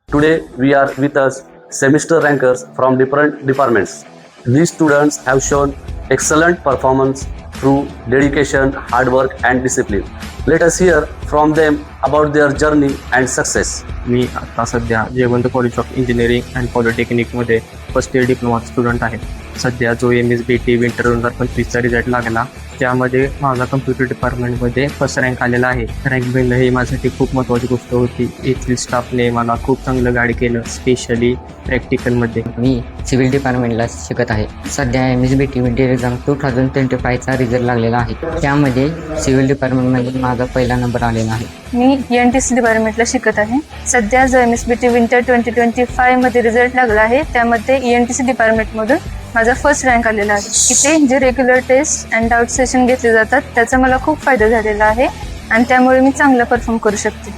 Today we are with us semester rankers from different departments. These students have shown excellent performance through dedication, hard work and discipline. Let us hear from them about their journey and success. मी आता सध्या Jaywant college of engineering and पॉलिटेक्निकमध्ये first year diploma student आहे. सध्या जो MSBT winter 2025चा result लागला त्यामध्ये माझा कम्प्युटर डिपार्टमेंटमध्ये फर्स्ट रँक आलेला आहे. रँक मिळणं ही माझ्यासाठी खूप महत्त्वाची गोष्ट होती. येथील स्टाफने मला खूप चांगलं गाईड केलं, स्पेशली प्रॅक्टिकलमध्ये. मी सिव्हिल डिपार्टमेंटला शिकत आहे. सध्या MSBT विंटर एक्झाम 2025चा रिझल्ट लागलेला आहे. त्यामध्ये सिव्हिल डिपार्टमेंटमध्ये माझा पहिला नंबर आलेला आहे. मी ENTC डिपार्टमेंटला शिकत आहे. सध्या जो MSBT विंटर 2025मध्ये रिझल्ट लागला आहे त्यामध्ये ENTC डिपार्टमेंटमधून माझा फर्स्ट रँक आलेला आहे. इथे जे regular test and doubt session घेतले जातात त्याचा मला खूप फायदा झालेला आहे आणि त्यामुळे मी चांगला परफॉर्म करू शकते.